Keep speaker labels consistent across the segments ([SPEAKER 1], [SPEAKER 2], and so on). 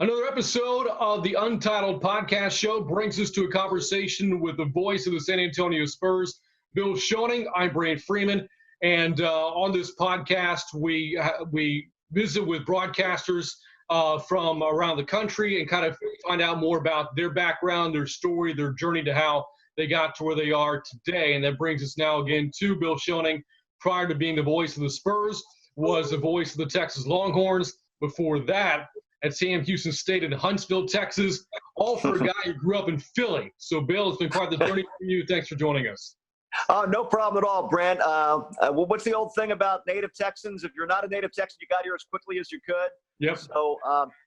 [SPEAKER 1] Another episode of the Untitled podcast show brings us to a conversation with the voice of the San Antonio Spurs, Bill Schoening. I'm Brian Freeman, and on this podcast, we visit with broadcasters from around the country and kind of find out more about their background, their story, their journey to how they got to where they are today. And that brings us now again to Bill Schoening. Prior to being the voice of the Spurs, was the voice of the Texas Longhorns. Before that, at Sam Houston State in Huntsville, Texas, all for a guy who grew up in Philly. So, Bill, it's been quite the journey for you. Thanks for joining us.
[SPEAKER 2] No problem at all, Brent. What's the old thing about native Texans? If you're not a native Texan, you got here as quickly as you could.
[SPEAKER 1] Yep.
[SPEAKER 2] So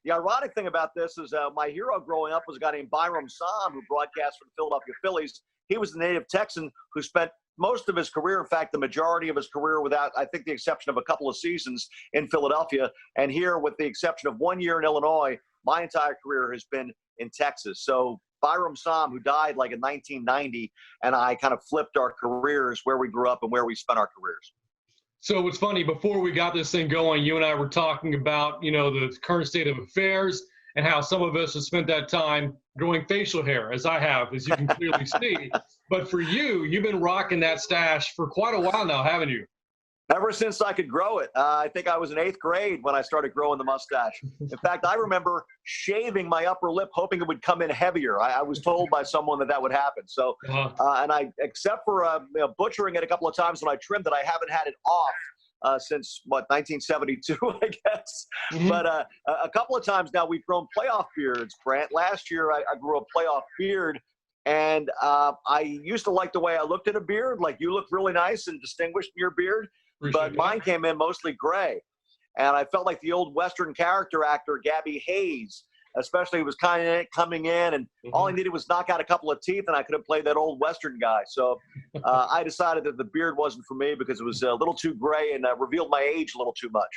[SPEAKER 2] the ironic thing about this is my hero growing up was a guy named Byram Sam, who broadcast for the Philadelphia Phillies. He was the native Texan who spent most of his career, in fact, the majority of his career, without, I think, the exception of a couple of seasons in Philadelphia. And here, with the exception of 1 year in Illinois, my entire career has been in Texas. So Byram Sam, who died like in 1990, and I kind of flipped our careers where we grew up and where we spent our careers.
[SPEAKER 1] So it's funny, before we got this thing going, you and I were talking about, the current state of affairs and how some of us have spent that time growing facial hair, as I have, as you can clearly see. But for you, you've been rocking that stash for quite a while now, haven't you?
[SPEAKER 2] Ever since I could grow it. I think I was in 8th grade when I started growing the mustache. In fact, I remember shaving my upper lip, hoping it would come in heavier. I was told by someone that would happen. So, and I, except for butchering it a couple of times when I trimmed it, I haven't had it off since, 1972, I guess. Mm-hmm. But a couple of times now we've grown playoff beards, Brant. Last year I grew a playoff beard. And I used to like the way I looked in a beard. Like, you look really nice and distinguished in your beard. But mine came in mostly gray. And I felt like the old Western character actor, Gabby Hayes, especially, was kind of coming in. And all I needed was knock out a couple of teeth, and I could have played that old Western guy. So I decided that the beard wasn't for me because it was a little too gray and revealed my age a little too much.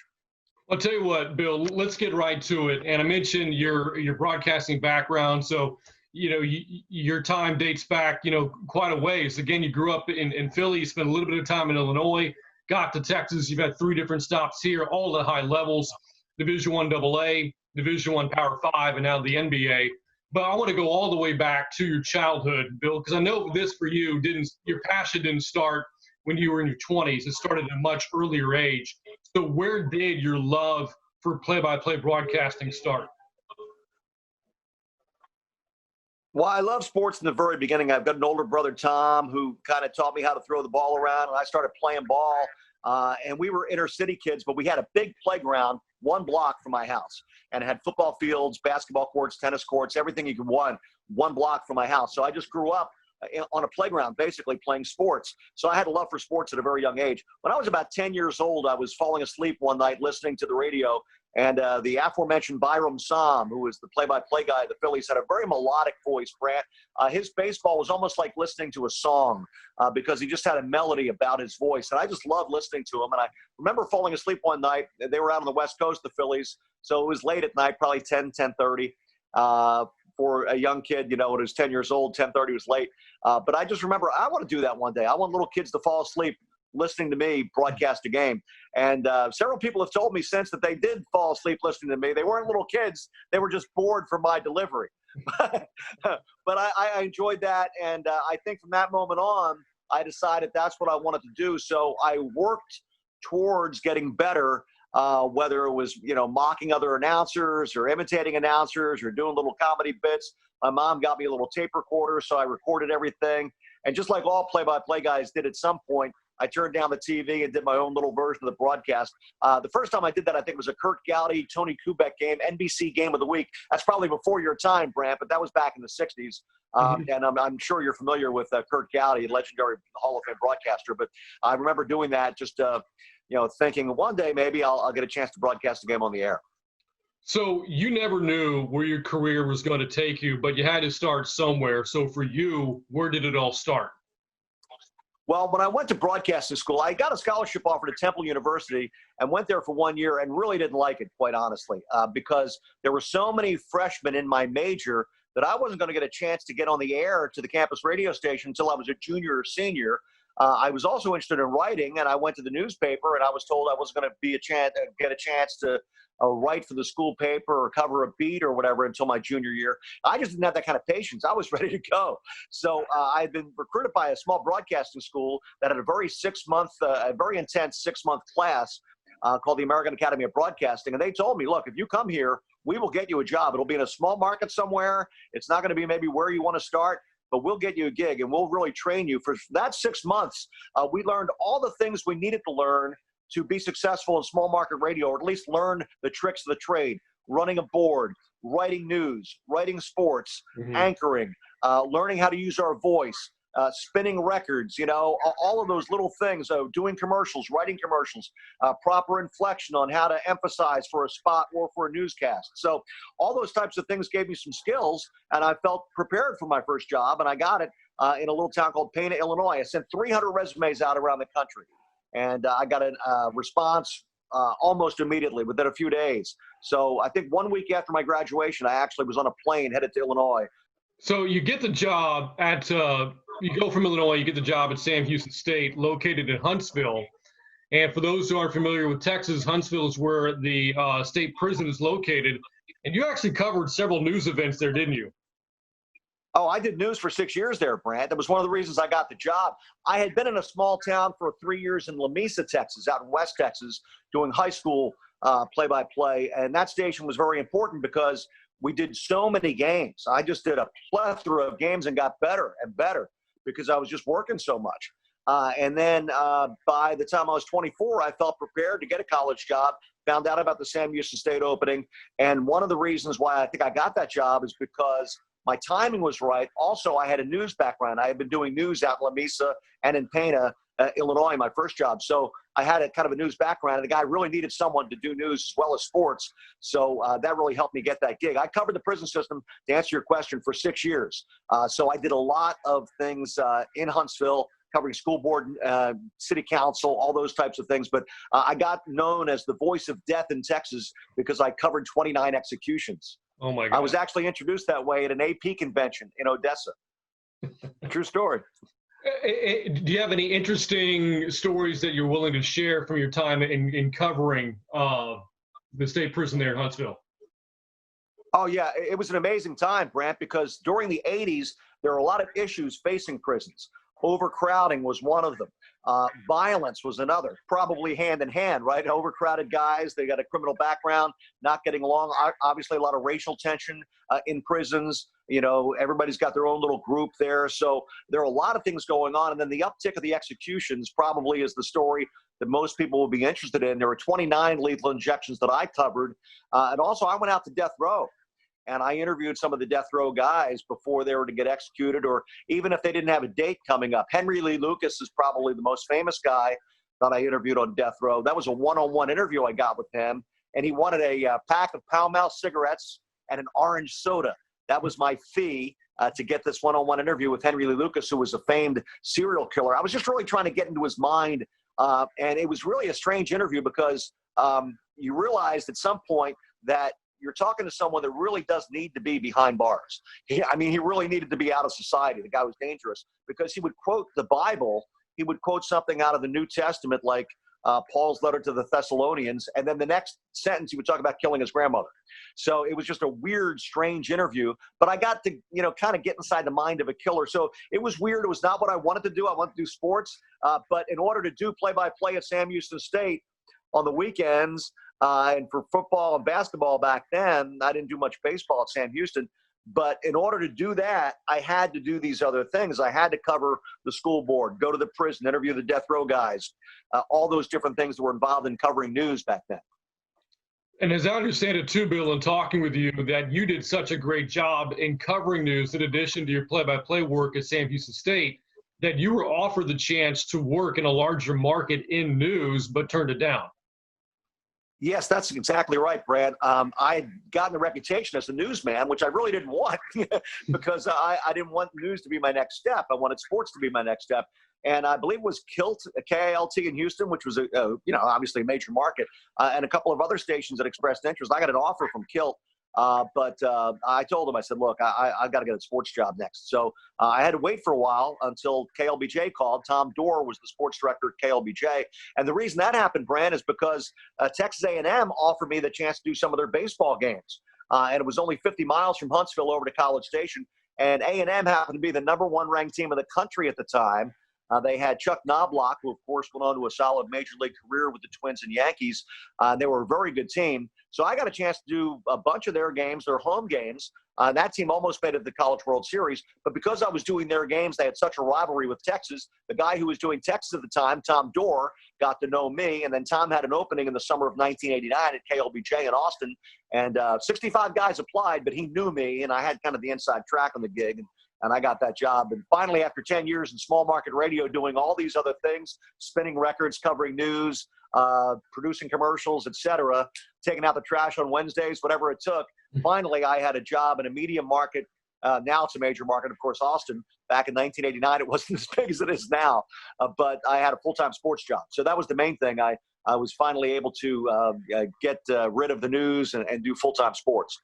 [SPEAKER 1] I'll tell you what, Bill, let's get right to it. And I mentioned your broadcasting background. So, your time dates back, quite a ways. Again, you grew up in Philly, you spent a little bit of time in Illinois, got to Texas. You've had 3 different stops here, all at high levels, Division I AA, Division I Power 5, and now the NBA. But I want to go all the way back to your childhood, Bill, because I know this for you, your passion didn't start when you were in your 20s. It started at a much earlier age. So where did your love for play-by-play broadcasting start?
[SPEAKER 2] Well, I love sports in the very beginning. I've got an older brother, Tom, who kind of taught me how to throw the ball around, and I started playing ball. And we were inner city kids, but we had a big playground 1 block from my house. And it had football fields, basketball courts, tennis courts, everything you could want, 1 block from my house. So I just grew up on a playground, basically playing sports. So I had a love for sports at a very young age. When I was about 10 years old, I was falling asleep one night listening to the radio, and the aforementioned Byram Sam, who was the play-by-play guy at the Phillies, had a very melodic voice, Brant. His baseball was almost like listening to a song because he just had a melody about his voice. And I just loved listening to him. And I remember falling asleep one night. They were out on the West Coast, the Phillies, so it was late at night, probably 10:30. For a young kid, when he was 10 years old, 10:30 was late. But I just remember, I want to do that one day. I want little kids to fall asleep listening to me broadcast a game. And several people have told me since that they did fall asleep listening to me. They weren't little kids. They were just bored from my delivery. But I enjoyed that. And I think from that moment on, I decided that's what I wanted to do. So I worked towards getting better, whether it was, mocking other announcers or imitating announcers or doing little comedy bits. My mom got me a little tape recorder, so I recorded everything. And just like all play-by-play guys did at some point, I turned down the TV and did my own little version of the broadcast. The first time I did that, I think, was a Kurt Gowdy, Tony Kubek game, NBC Game of the Week. That's probably before your time, Brant, but that was back in the 60s. And I'm sure you're familiar with Kurt Gowdy, legendary Hall of Fame broadcaster. But I remember doing that, just thinking one day maybe I'll get a chance to broadcast a game on the air.
[SPEAKER 1] So you never knew where your career was going to take you, but you had to start somewhere. So for you, where did it all start?
[SPEAKER 2] Well, when I went to broadcasting school, I got a scholarship offer at Temple University and went there for 1 year and really didn't like it, quite honestly, because there were so many freshmen in my major that I wasn't going to get a chance to get on the air to the campus radio station until I was a junior or senior. I was also interested in writing, and I went to the newspaper, and I was told I wasn't going to get a chance to write for the school paper or cover a beat or whatever until my junior year. I just didn't have that kind of patience. I was ready to go. So I had been recruited by a small broadcasting school that had a very very intense 6-month class called the American Academy of Broadcasting. And they told me, look, if you come here, we will get you a job. It'll be in a small market somewhere. It's not going to be maybe where you want to start, but we'll get you a gig and we'll really train you. For that 6 months, we learned all the things we needed to learn to be successful in small market radio, or at least learn the tricks of the trade: running a board, writing news, writing sports, anchoring, learning how to use our voice, spinning records, all of those little things, doing commercials, writing commercials, proper inflection on how to emphasize for a spot or for a newscast. So all those types of things gave me some skills, and I felt prepared for my first job, and I got it in a little town called Pana, Illinois. I sent 300 resumes out around the country, and I got a response almost immediately within a few days. So I think 1 week after my graduation, I actually was on a plane headed to Illinois.
[SPEAKER 1] So you get the job at, you go from Illinois, you get the job at Sam Houston State, located in Huntsville. And for those who aren't familiar with Texas, Huntsville is where the state prison is located. And you actually covered several news events there, didn't you?
[SPEAKER 2] Oh, I did news for 6 years there, Brant. That was one of the reasons I got the job. I had been in a small town for 3 years in La Mesa, Texas, out in West Texas, doing high school play-by-play. And that station was very important because we did so many games. I just did a plethora of games and got better and better because I was just working so much. And then by the time I was 24, I felt prepared to get a college job, found out about the Sam Houston State opening. And one of the reasons why I think I got that job is because my timing was right. Also, I had a news background. I had been doing news out in La Mesa and in Pana, Illinois, my first job. So I had a kind of a news background, and the guy really needed someone to do news as well as sports. So that really helped me get that gig. I covered the prison system, to answer your question, for 6 years. So I did a lot of things in Huntsville, covering school board, city council, all those types of things. But I got known as the voice of death in Texas because I covered 29 executions.
[SPEAKER 1] Oh, my God.
[SPEAKER 2] I was actually introduced that way at an AP convention in Odessa. True story.
[SPEAKER 1] Do you have any interesting stories that you're willing to share from your time in covering the state prison there in Huntsville?
[SPEAKER 2] Oh, yeah. It was an amazing time, Brant, because during the 80s, there were a lot of issues facing prisons. Overcrowding was one of them. Violence was another, probably hand in hand, right? Overcrowded guys, they got a criminal background, not getting along. Obviously, a lot of racial tension in prisons. Everybody's got their own little group there. So there are a lot of things going on. And then the uptick of the executions probably is the story that most people will be interested in. There were 29 lethal injections that I covered. And also, I went out to death row. And I interviewed some of the death row guys before they were to get executed, or even if they didn't have a date coming up. Henry Lee Lucas is probably the most famous guy that I interviewed on death row. That was a one-on-one interview I got with him, and he wanted a pack of Pall Mall cigarettes and an orange soda. That was my fee to get this one-on-one interview with Henry Lee Lucas, who was a famed serial killer. I was just really trying to get into his mind, and it was really a strange interview because you realized at some point that you're talking to someone that really does need to be behind bars. He really needed to be out of society. The guy was dangerous because he would quote the Bible. He would quote something out of the New Testament, like Paul's letter to the Thessalonians. And then the next sentence, he would talk about killing his grandmother. So it was just a weird, strange interview. But I got to, kind of get inside the mind of a killer. So it was weird. It was not what I wanted to do. I wanted to do sports. But in order to do play-by-play at Sam Houston State on the weekends, and for football and basketball back then, I didn't do much baseball at Sam Houston. But in order to do that, I had to do these other things. I had to cover the school board, go to the prison, interview the death row guys, all those different things that were involved in covering news back then.
[SPEAKER 1] And as I understand it too, Bill, in talking with you, that you did such a great job in covering news in addition to your play-by-play work at Sam Houston State, that you were offered the chance to work in a larger market in news, but turned it down.
[SPEAKER 2] Yes, that's exactly right, Brad. I had gotten a reputation as a newsman, which I really didn't want because I didn't want news to be my next step. I wanted sports to be my next step. And I believe it was KILT, K-I-L-T in Houston, which was, obviously a major market, and a couple of other stations that expressed interest. I got an offer from KILT But I told him, I said, look, I got to get a sports job next. So I had to wait for a while until KLBJ called. Tom Dorr was the sports director at KLBJ. And the reason that happened, Brand, is because Texas A&M offered me the chance to do some of their baseball games. And it was only 50 miles from Huntsville over to College Station. And A&M happened to be the #1 ranked team in the country at the time. They had Chuck Knobloch, who, of course, went on to a solid major league career with the Twins and Yankees. They were a very good team. So I got a chance to do a bunch of their games, their home games. That team almost made it to the College World Series. But because I was doing their games, they had such a rivalry with Texas. The guy who was doing Texas at the time, Tom Dorr, got to know me. And then Tom had an opening in the summer of 1989 at KLBJ in Austin. And 65 guys applied, but he knew me, and I had kind of the inside track on the gig. And I got that job. And finally, after 10 years in small market radio, doing all these other things, spinning records, covering news, producing commercials, etc., taking out the trash on Wednesdays, whatever it took, finally I had a job in a medium market. Now it's a major market, of course, Austin. Back in 1989, it wasn't as big as it is now, but I had a full-time sports job. So that was the main thing. I was finally able to get rid of the news and do full-time sports.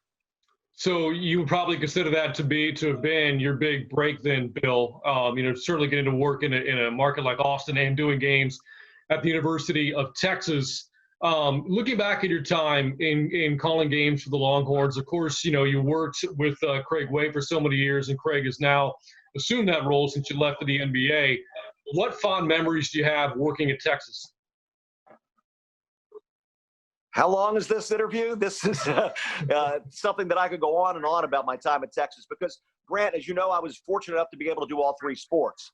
[SPEAKER 1] So you would probably consider that to have been your big break then, Bill. Certainly getting to work in a market like Austin and doing games at the University of Texas. Looking back at your time in calling games for the Longhorns, of course, you worked with Craig Way for so many years, and Craig has now assumed that role since you left for the NBA. What fond memories do you have working at Texas?
[SPEAKER 2] How long is this interview? This is something that I could go on and on about my time at Texas because, Grant, as you know, I was fortunate enough to be able to do all three sports,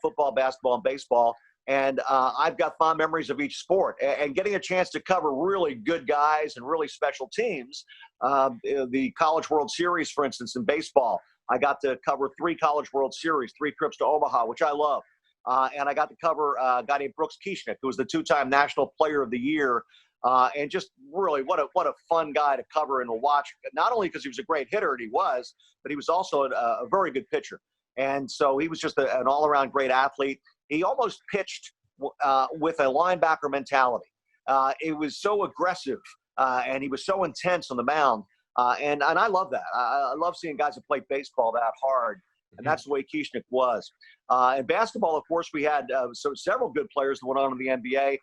[SPEAKER 2] football, basketball, and baseball. And I've got fond memories of each sport. And getting a chance to cover really good guys and really special teams, the College World Series, for instance, in baseball, I got to cover 3 College World Series, 3 trips to Omaha, which I love. And I got to cover a guy named Brooks Kieschnick, who was the 2-time National Player of the Year. And just really what a fun guy to cover and to watch, not only because he was a great hitter, and he was, but he was also a very good pitcher. And so he was just an all-around great athlete. He almost pitched with a linebacker mentality. It was so aggressive, and he was so intense on the mound. And I love that. I love seeing guys that play baseball that hard. And that's the way Kieschnick was. In basketball, of course, we had several good players that went on to the NBA.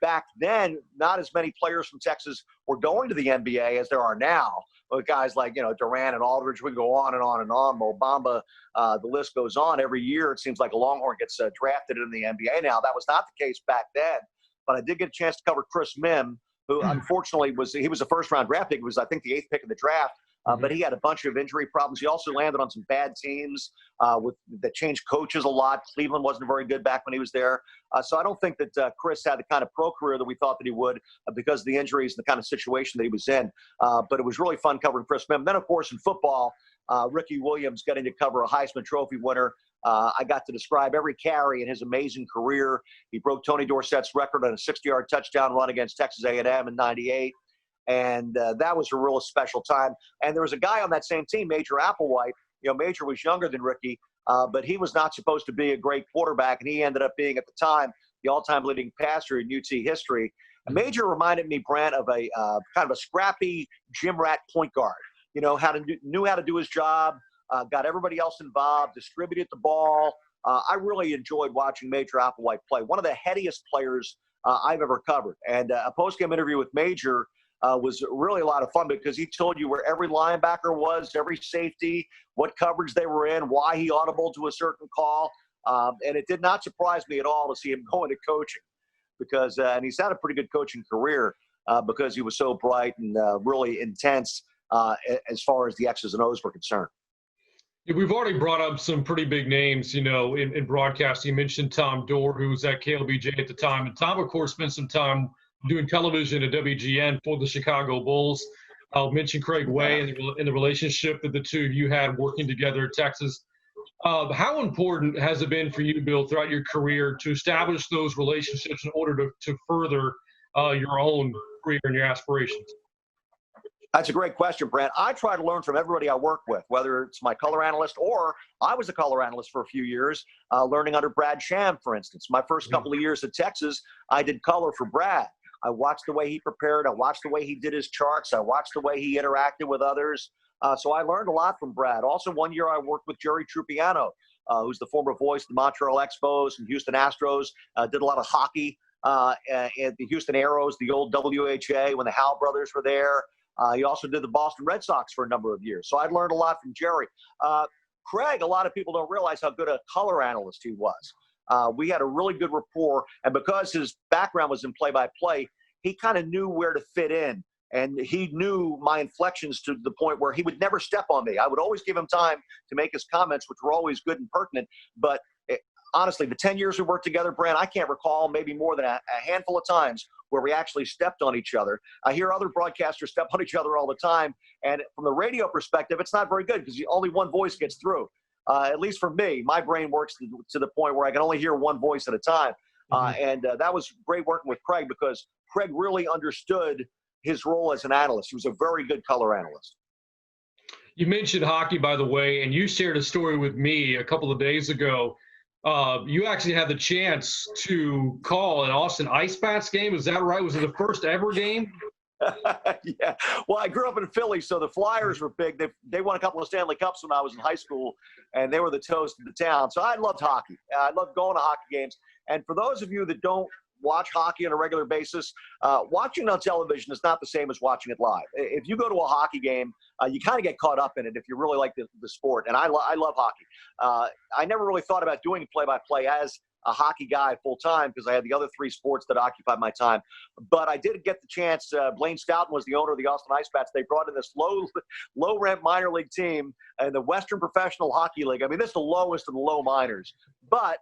[SPEAKER 2] Back then, not as many players from Texas were going to the NBA as there are now. With guys like, Durant and Aldridge, we go on and on and on. Mo Bamba, the list goes on. Every year, it seems like a Longhorn gets drafted in the NBA now. That was not the case back then. But I did get a chance to cover Chris Mim, who unfortunately was a first-round draft pick. He was, I think, the 8th pick of the draft. But he had a bunch of injury problems. He also landed on some bad teams that changed coaches a lot. Cleveland wasn't very good back when he was there. So I don't think that Chris had the kind of pro career that we thought that he would because of the injuries and the kind of situation that he was in. But it was really fun covering Chris Mim. Then, of course, in football, Ricky Williams getting to cover a Heisman Trophy winner. I got to describe every carry in his amazing career. He broke Tony Dorsett's record on a 60-yard touchdown run against Texas A&M in '98. And that was a real special time. And there was a guy on that same team, Major Applewhite. Major was younger than Ricky, but he was not supposed to be a great quarterback, and he ended up being, at the time, the all-time leading passer in UT history. And Major reminded me, Brant, of a kind of a scrappy gym rat point guard. Knew how to do his job, got everybody else involved, distributed the ball. I really enjoyed watching Major Applewhite play. One of the headiest players I've ever covered. And a post-game interview with Major was really a lot of fun because he told you where every linebacker was, every safety, what coverage they were in, why he audibled to a certain call. And it did not surprise me at all to see him go into coaching because and he's had a pretty good coaching career because he was so bright and really intense as far as the X's and O's were concerned.
[SPEAKER 1] We've already brought up some pretty big names, in broadcasting. You mentioned Tom Dorr, who was at KLBJ at the time. And Tom, of course, spent some time doing television at WGN for the Chicago Bulls. I'll mention Craig Way and the relationship that the two of you had working together at Texas. How important has it been for you, Bill, throughout your career to establish those relationships in order to further your own career and your aspirations?
[SPEAKER 2] That's a great question, Brent. I try to learn from everybody I work with, whether it's my color analyst or I was a color analyst for a few years, learning under Brad Sham, for instance. My first couple of years at Texas, I did color for Brad. I watched the way he prepared. I watched the way he did his charts. I watched the way he interacted with others. So I learned a lot from Brad. Also, one year I worked with Jerry Trupiano, who's the former voice of the Montreal Expos and Houston Astros, did a lot of hockey at the Houston Aeros, the old WHA when the Howe brothers were there. He also did the Boston Red Sox for a number of years. So I learned a lot from Jerry. Craig, a lot of people don't realize how good a color analyst he was. We had a really good rapport, and because his background was in play-by-play, he kind of knew where to fit in, and he knew my inflections to the point where he would never step on me. I would always give him time to make his comments, which were always good and pertinent, but honestly, the 10 years we worked together, Brand, I can't recall maybe more than a handful of times where we actually stepped on each other. I hear other broadcasters step on each other all the time, and from the radio perspective, it's not very good because only one voice gets through. At least for me, my brain works to the point where I can only hear one voice at a time. And that was great working with Craig because Craig really understood his role as an analyst. He was a very good color analyst.
[SPEAKER 1] You mentioned hockey, by the way, and you shared a story with me a couple of days ago. You actually had the chance to call an Austin Ice Bats game. Is that right? Was it the first ever game?
[SPEAKER 2] Yeah. Well, I grew up in Philly, so the Flyers were big. They won a couple of Stanley Cups when I was in high school, and they were the toast of the town. So I loved hockey. I loved going to hockey games. And for those of you that don't watch hockey on a regular basis, watching on television is not the same as watching it live. If you go to a hockey game, you kind of get caught up in it if you really like the sport. And I love hockey. I never really thought about doing play-by-play as a hockey guy full-time because I had the other three sports that occupied my time. But I did get the chance. Blaine Stoughton was the owner of the Austin Ice Bats. They brought in this low-rent minor league team in the Western Professional Hockey League. I mean, this is the lowest of the low minors. But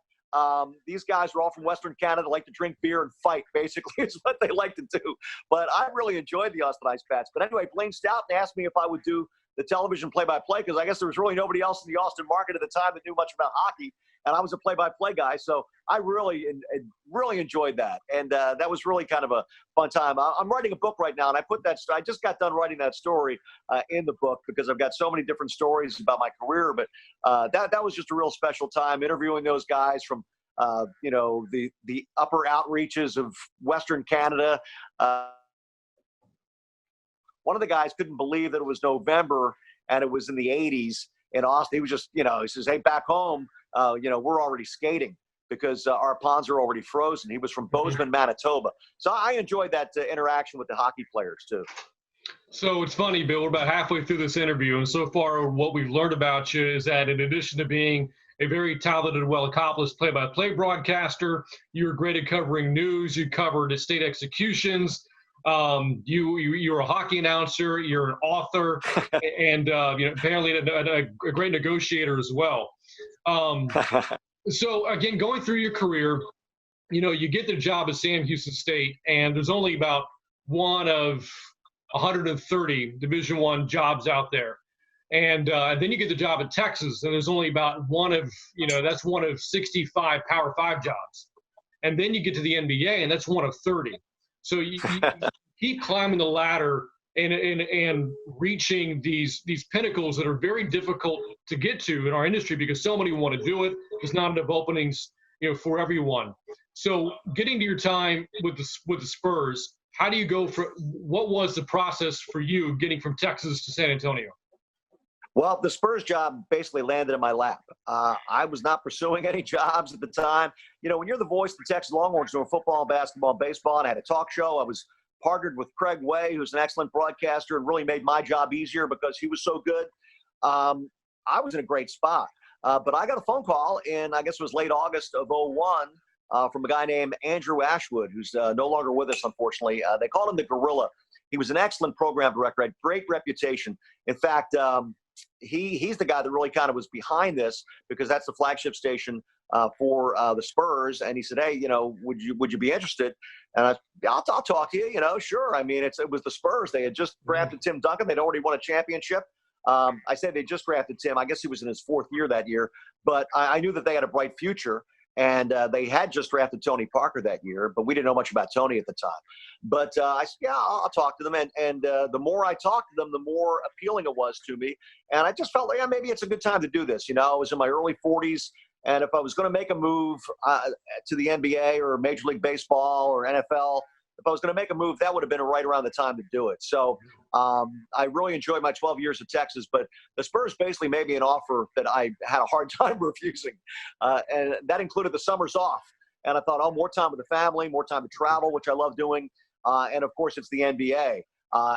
[SPEAKER 2] these guys were all from Western Canada, like to drink beer and fight, basically, is what they like to do. But I really enjoyed the Austin Ice Bats. But anyway, Blaine Stoughton asked me if I would do the television play-by-play because I guess there was really nobody else in the Austin market at the time that knew much about hockey, and I was a play-by-play guy, so I really enjoyed that, and that was really kind of a fun time. I'm writing a book right now, and I just got done writing that story in the book because I've got so many different stories about my career, but that was just a real special time interviewing those guys from the upper outreaches of Western Canada. One of the guys couldn't believe that it was November and it was in the 80s in Austin. He was just, he says, hey, back home, we're already skating because our ponds are already frozen. He was from Bozeman, Manitoba. So I enjoyed that interaction with the hockey players too.
[SPEAKER 1] So it's funny, Bill, we're about halfway through this interview, and so far what we've learned about you is that in addition to being a very talented, well-accomplished play-by-play broadcaster, you're great at covering news. You covered estate executions. You're a hockey announcer, you're an author, and apparently a great negotiator as well. So again, going through your career, you get the job at Sam Houston State, and there's only about one of 130 Division I jobs out there. And then you get the job at Texas, and there's only about one of 65 Power 5 jobs. And then you get to the NBA, and that's one of 30. So you keep climbing the ladder and reaching these pinnacles that are very difficult to get to in our industry because so many want to do it. There's not enough openings, for everyone. So getting to your time with the Spurs, how do you go what was the process for you getting from Texas to San Antonio?
[SPEAKER 2] Well, the Spurs job basically landed in my lap. I was not pursuing any jobs at the time. When you're the voice of the Texas Longhorns doing football, basketball, baseball, and I had a talk show, I was partnered with Craig Way, who's an excellent broadcaster and really made my job easier because he was so good. I was in a great spot. But I got a phone call in, I guess it was late August of 2001, from a guy named Andrew Ashwood, who's no longer with us, unfortunately. They called him the Gorilla. He was an excellent program director, had great reputation. In fact, he's the guy that really kind of was behind this because that's the flagship station for the Spurs. And he said, hey, would you be interested? And I'll talk to you, sure. I mean, it was the Spurs. They had just drafted Tim Duncan. They'd already won a championship. I said they just drafted Tim. I guess he was in his fourth year that year. But I knew that they had a bright future. And they had just drafted Tony Parker that year, but we didn't know much about Tony at the time. But I said, yeah, I'll talk to them. And the more I talked to them, the more appealing it was to me. And I just felt like, maybe it's a good time to do this. I was in my early 40s. And if I was going to make a move to the NBA or Major League Baseball or NFL, if I was going to make a move, that would have been right around the time to do it. So I really enjoyed my 12 years at Texas, but the Spurs basically made me an offer that I had a hard time refusing. And that included the summers off. And I thought, oh, more time with the family, more time to travel, which I love doing. And of course, it's the NBA.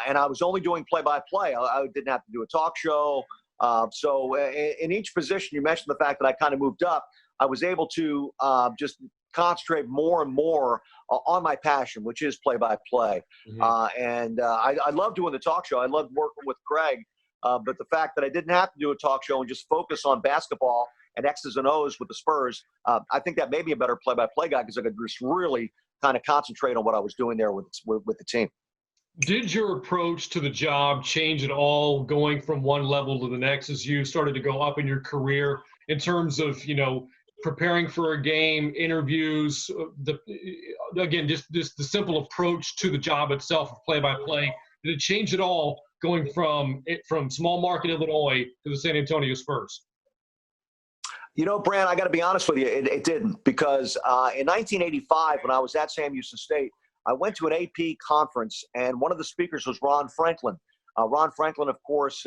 [SPEAKER 2] And I was only doing play-by-play. I didn't have to do a talk show. So in each position, you mentioned the fact that I kind of moved up. I was able to just concentrate more and more on my passion, which is play-by-play. And I love doing the talk show. I love working with Craig. But the fact that I didn't have to do a talk show and just focus on basketball and X's and O's with the Spurs, I think that made me a better play-by-play guy because I could just really kind of concentrate on what I was doing there with the team.
[SPEAKER 1] Did your approach to the job change at all going from one level to the next as you started to go up in your career in terms of, preparing for a game, interviews, just the simple approach to the job itself of play-by-play? Did it change at all going from small market Illinois to the San Antonio Spurs?
[SPEAKER 2] Brand, I got to be honest with you, it didn't, because in 1985, when I was at Sam Houston State, I went to an AP conference, and one of the speakers was Ron Franklin. Ron Franklin, of course,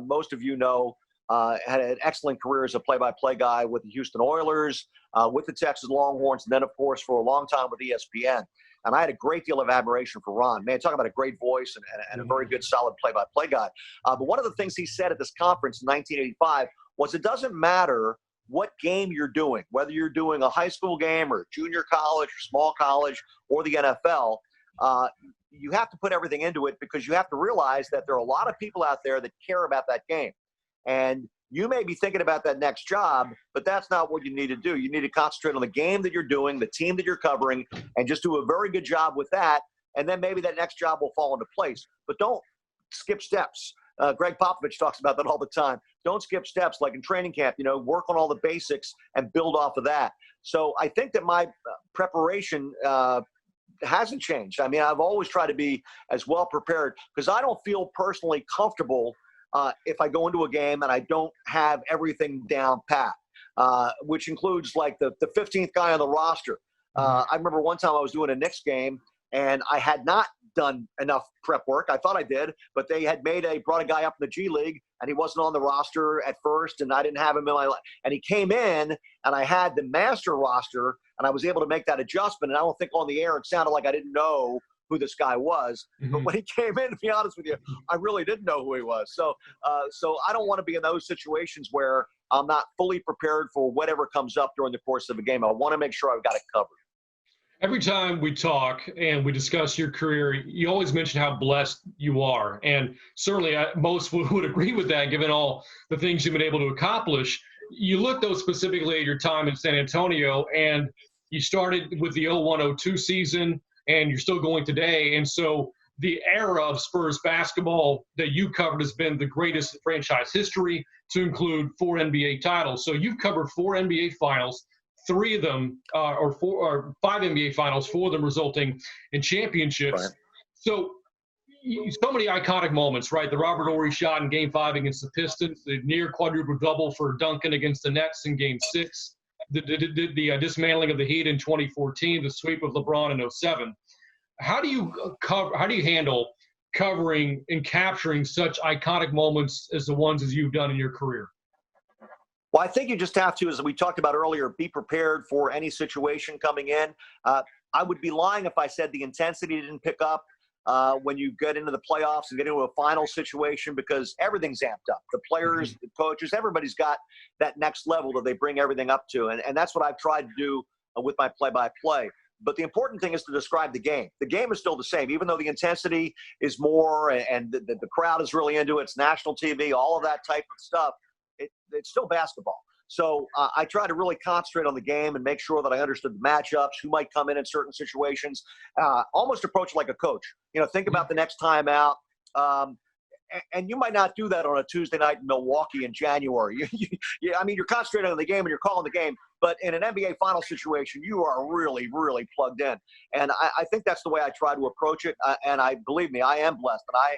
[SPEAKER 2] most of you know, had an excellent career as a play-by-play guy with the Houston Oilers, with the Texas Longhorns, and then, of course, for a long time with ESPN. And I had a great deal of admiration for Ron. Man, talking about a great voice and a very good, solid play-by-play guy. But one of the things he said at this conference in 1985 was it doesn't matter what game you're doing, whether you're doing a high school game or junior college or small college or the NFL, you have to put everything into it because you have to realize that there are a lot of people out there that care about that game. And you may be thinking about that next job, but that's not what you need to do. You need to concentrate on the game that you're doing, the team that you're covering, and just do a very good job with that. And then maybe that next job will fall into place. But don't skip steps. Greg Popovich talks about that all the time. Don't skip steps like in training camp, work on all the basics and build off of that. So I think that my preparation hasn't changed. I mean, I've always tried to be as well prepared because I don't feel personally comfortable if I go into a game and I don't have everything down pat, which includes like the 15th guy on the roster. I remember one time I was doing a Knicks game and I had not done enough prep work. I thought I did, but they had brought a guy up in the G League and he wasn't on the roster at first and I didn't have him in my life. And he came in and I had the master roster and I was able to make that adjustment. And I don't think on the air it sounded like I didn't know who this guy was. But when he came in, to be honest with you, I really didn't know who he was. So I don't want to be in those situations where I'm not fully prepared for whatever comes up during the course of a game. I want to make sure I've got it covered.
[SPEAKER 1] Every time we talk and we discuss your career, you always mention how blessed you are. And certainly most would agree with that, given all the things you've been able to accomplish. You look, though, specifically at your time in San Antonio, and you started with the 01-02 season, and you're still going today. And so the era of Spurs basketball that you covered has been the greatest in franchise history, to include 4 NBA titles. So you've covered 4 NBA finals. 3 of them, or 5 NBA finals, 4 of them resulting in championships. Right. So many iconic moments, right? The Robert Horry shot in Game 5 against the Pistons, the near quadruple double for Duncan against the Nets in Game 6, the dismantling of the Heat in 2014, the sweep of LeBron in 07. How do you handle covering and capturing such iconic moments as the ones as you've done in your career?
[SPEAKER 2] Well, I think you just have to, as we talked about earlier, be prepared for any situation coming in. I would be lying if I said the intensity didn't pick up when you get into the playoffs and get into a final situation because everything's amped up. The players, the coaches, everybody's got that next level that they bring everything up to. And that's what I've tried to do with my play-by-play. But the important thing is to describe the game. The game is still the same, even though the intensity is more and the crowd is really into it. It's national TV, all of that type of stuff. It's still basketball. So I try to really concentrate on the game and make sure that I understood the matchups, who might come in certain situations, almost approach it like a coach. Think about the next time out. And you might not do that on a Tuesday night in Milwaukee in January. I mean, you're concentrating on the game and you're calling the game. But in an NBA final situation, you are really, really plugged in. And I think that's the way I try to approach it. And believe me, I am blessed. And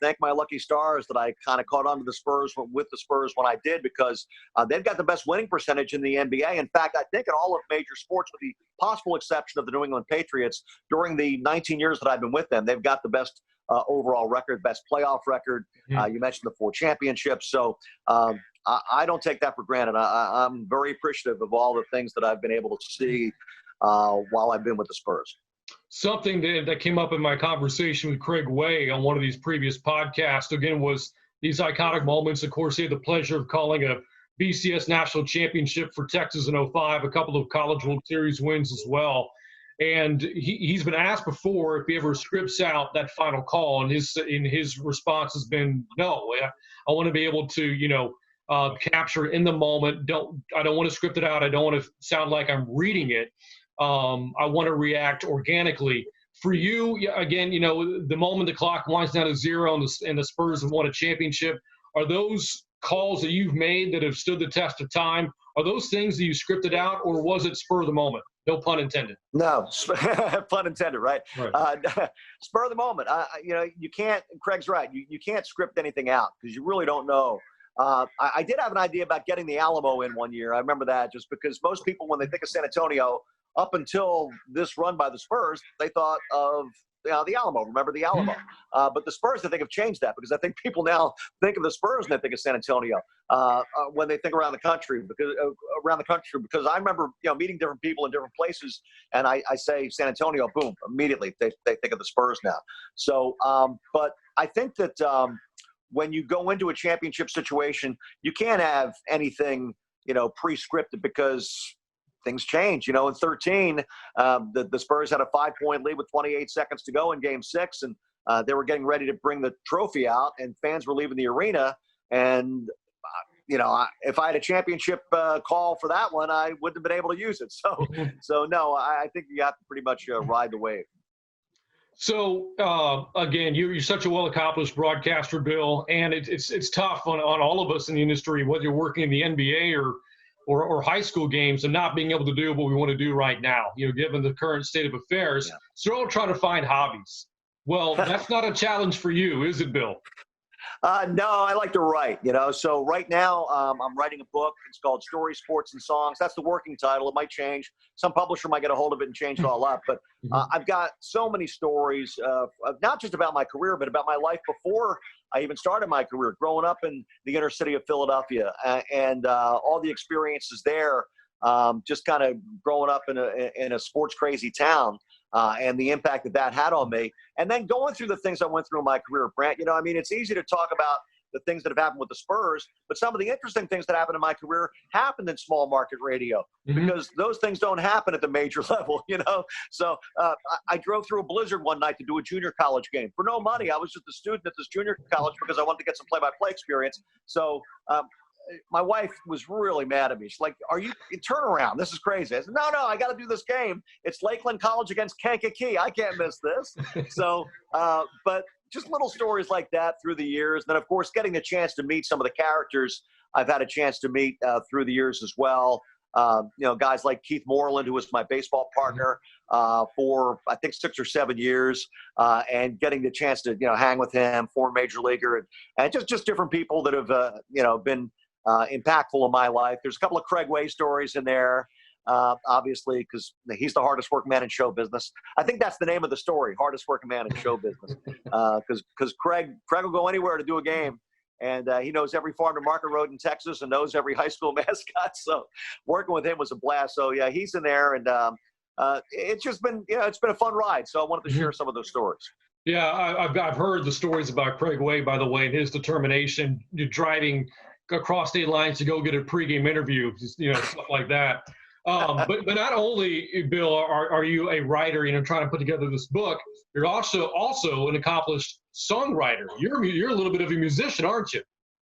[SPEAKER 2] thank my lucky stars that I kind of caught on to the Spurs with the Spurs when I did, because they've got the best winning percentage in the NBA. In fact, I think in all of major sports, with the possible exception of the New England Patriots, during the 19 years that I've been with them, they've got the best overall record, best playoff record. You mentioned the 4 championships. So I don't take that for granted. I'm very appreciative of all the things that I've been able to see while I've been with the Spurs.
[SPEAKER 1] Something that came up in my conversation with Craig Way on one of these previous podcasts, again, was these iconic moments. Of course, he had the pleasure of calling a BCS national championship for Texas in '05, a couple of College World Series wins as well. And he's been asked before if he ever scripts out that final call, and his response has been no. I want to be able to, capture in the moment. I don't want to script it out. I don't want to sound like I'm reading it. I want to react organically. For you, again, the moment the clock winds down to 0 and the Spurs have won a championship, are those calls that you've made that have stood the test of time, are those things that you scripted out, or was it spur of the moment? No pun intended.
[SPEAKER 2] No, pun intended, right? Spur of the moment. You can't, Craig's right, you can't script anything out because you really don't know. I did have an idea about getting the Alamo in one year. I remember that, just because most people, when they think of San Antonio, up until this run by the Spurs, they thought of the Alamo. Remember the Alamo? But the Spurs, I think, have changed that, because I think people now think of the Spurs and they think of San Antonio when they think around the country. Because I remember meeting different people in different places, and I say San Antonio, boom, immediately they think of the Spurs now. So, but I think that when you go into a championship situation, you can't have anything pre-scripted, because things change. In 13, the Spurs had a 5-point lead with 28 seconds to go in Game 6, and they were getting ready to bring the trophy out, and fans were leaving the arena. And if I had a championship call for that one, I wouldn't have been able to use it. So no, I think you have to pretty much ride the wave.
[SPEAKER 1] So again, you're such a well-accomplished broadcaster, Bill, and it's tough on all of us in the industry, whether you're working in the NBA or high school games, and not being able to do what we want to do right now, given the current state of affairs. Yeah. So we're all trying to find hobbies. Well, that's not a challenge for you, is it, Bill?
[SPEAKER 2] No, I like to write, So right now I'm writing a book. It's called Stories, Sports, and Songs. That's the working title. It might change. Some publisher might get a hold of it and change it all up. But I've got so many stories, not just about my career, but about my life before I even started my career, growing up in the inner city of Philadelphia, and all the experiences there, just kind of growing up in a sports crazy town. And the impact that had on me. And then going through the things I went through in my career, Brant, it's easy to talk about the things that have happened with the Spurs, but some of the interesting things that happened in my career happened in small market radio, because those things don't happen at the major level, So I drove through a blizzard one night to do a junior college game for no money. I was just a student at this junior college because I wanted to get some play-by-play experience. So my wife was really mad at me. She's like, turn around. This is crazy. I said, no, I got to do this game. It's Lakeland College against Kankakee. I can't miss this. So, but just little stories like that through the years. And then, of course, getting the chance to meet some of the characters I've had a chance to meet through the years as well. Guys like Keith Moreland, who was my baseball partner for, I think, 6 or 7 years, and getting the chance to, hang with him, former major leaguer, and just different people that have, been impactful in my life. There's a couple of Craig Way stories in there, obviously, because he's the hardest working man in show business. I think that's the name of the story, hardest working man in show business, because Craig will go anywhere to do a game. And he knows every farm to market road in Texas and knows every high school mascot. So working with him was a blast. So, yeah, he's in there. And it's just been, it's been a fun ride. So I wanted to share some of those stories.
[SPEAKER 1] Yeah, I've heard the stories about Craig Way, by the way, and his determination, driving across state lines to go get a pregame interview, stuff like that. But not only, Bill, are you a writer, trying to put together this book, you're also an accomplished songwriter. You're a little bit of a musician, aren't you?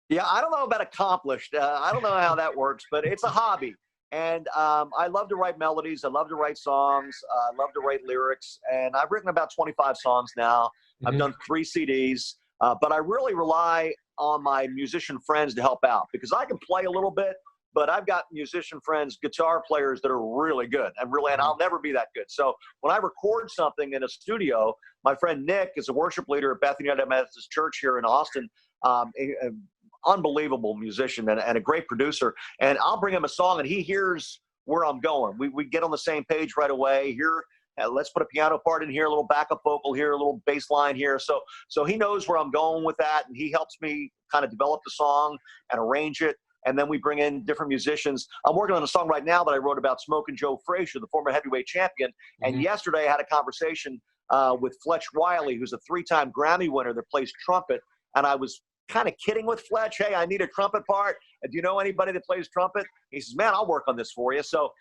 [SPEAKER 2] Yeah, I don't know about accomplished. I don't know how that works, but it's a hobby. And I love to write melodies. I love to write songs. I love to write lyrics. And I've written about 25 songs now. I've done 3 CDs. But I really rely on my musician friends to help out, because I can play a little bit, but I've got musician friends, guitar players that are really good and I'll never be that good. So when I record something in a studio, my friend Nick is a worship leader at Bethany United Methodist Church here in Austin. An unbelievable musician and a great producer. And I'll bring him a song and he hears where I'm going. We get on the same page right away. Here, let's put a piano part in here, a little backup vocal here, a little bass line here. So he knows where I'm going with that, and he helps me kind of develop the song and arrange it. And then we bring in different musicians. I'm working on a song right now that I wrote about Smokin Joe Frazier, the former heavyweight champion. And yesterday I had a conversation with Fletch Wiley, who's a 3-time Grammy winner that plays trumpet. And I was kind of kidding with Fletch. Hey, I need a trumpet part. Do you know anybody that plays trumpet? He says, man, I'll work on this for you. So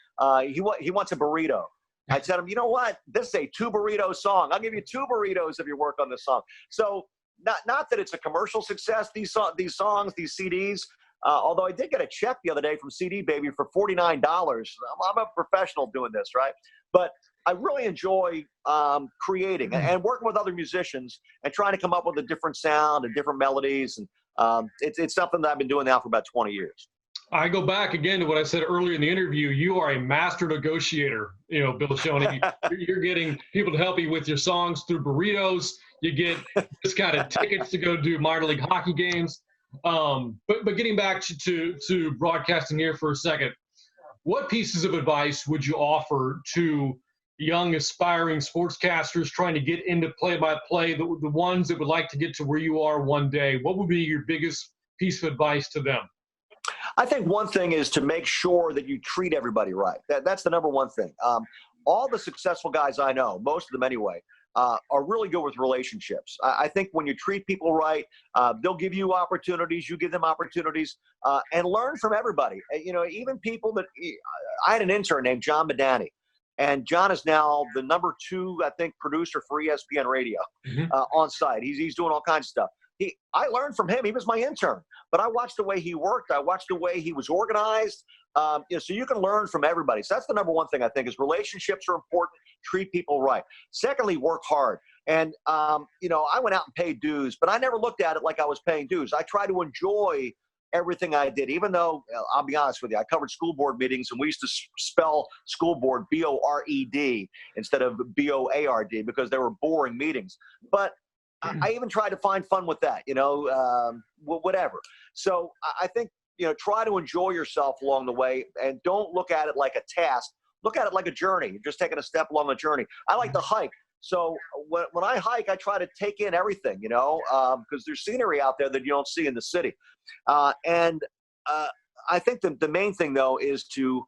[SPEAKER 2] he wants a burrito. I said him, you know what? This is a 2 burrito song. I'll give you 2 burritos if you work on this song. So not that it's a commercial success, these songs, these CDs, although I did get a check the other day from CD Baby for $49. I'm a professional doing this, right? But I really enjoy creating and working with other musicians and trying to come up with a different sound and different melodies. And it's something that I've been doing now for about 20 years.
[SPEAKER 1] I go back again to what I said earlier in the interview. You are a master negotiator, Bill Schoening. You're getting people to help you with your songs through burritos. You get discounted tickets to go do minor league hockey games. But getting back to broadcasting here for a second, what pieces of advice would you offer to young aspiring sportscasters trying to get into play-by-play, the ones that would like to get to where you are one day? What would be your biggest piece of advice to them?
[SPEAKER 2] I think one thing is to make sure that you treat everybody right. That's the number one thing. All the successful guys I know, most of them anyway, are really good with relationships. I think when you treat people right, they'll give you opportunities, you give them opportunities, and learn from everybody. Even people that I had an intern named John Madani, and John is now the number 2, I think, producer for ESPN Radio on site. He's doing all kinds of stuff. I learned from him. He was my intern, but I watched the way he worked. I watched the way he was organized. So you can learn from everybody. So that's the number one thing I think is relationships are important. Treat people right. Secondly, work hard. And, I went out and paid dues, but I never looked at it like I was paying dues. I try to enjoy everything I did, even though, I'll be honest with you, I covered school board meetings, and we used to spell school board B-O-R-E-D instead of B-O-A-R-D because they were boring meetings. But I even tried to find fun with that, whatever. So I think, try to enjoy yourself along the way and don't look at it like a task. Look at it like a journey. You're just taking a step along the journey. I like to hike. So when I hike, I try to take in everything, because there's scenery out there that you don't see in the city. And I think the main thing, though, is to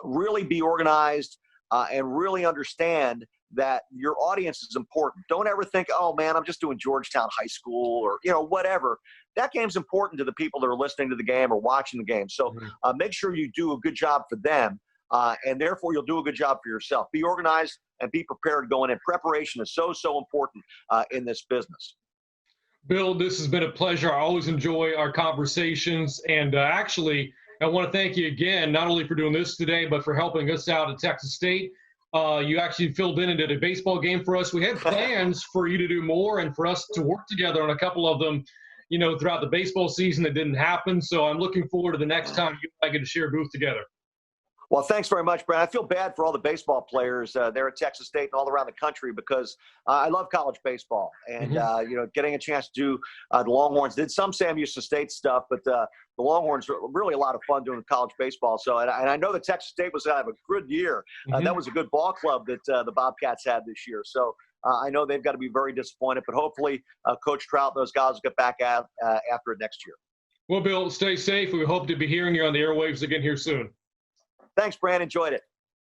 [SPEAKER 2] really be organized and really understand that your audience is important. Don't ever think, oh, man, I'm just doing Georgetown High School or, whatever. That game's important to the people that are listening to the game or watching the game. So make sure you do a good job for them, and therefore you'll do a good job for yourself. Be organized and be prepared going in. Preparation is so important in this business.
[SPEAKER 1] Bill, this has been a pleasure. I always enjoy our conversations. And actually, I want to thank you again, not only for doing this today, but for helping us out at Texas State. You actually filled in and did a baseball game for us. We had plans for you to do more and for us to work together on a couple of them, throughout the baseball season. That didn't happen. So I'm looking forward to the next time you and I get to share a booth together.
[SPEAKER 2] Well, thanks very much, Brad. I feel bad for all the baseball players there at Texas State and all around the country because I love college baseball. And, getting a chance to do the Longhorns, did some Sam Houston State stuff, but the Longhorns were really a lot of fun doing college baseball. So, and I know that Texas State was going to have a good year. That was a good ball club that the Bobcats had this year. So I know they've got to be very disappointed, but hopefully Coach Trout and those guys will get back out after it next year.
[SPEAKER 1] Well, Bill, stay safe. We hope to be hearing you on the airwaves again here soon.
[SPEAKER 2] Thanks, Brand. Enjoyed it.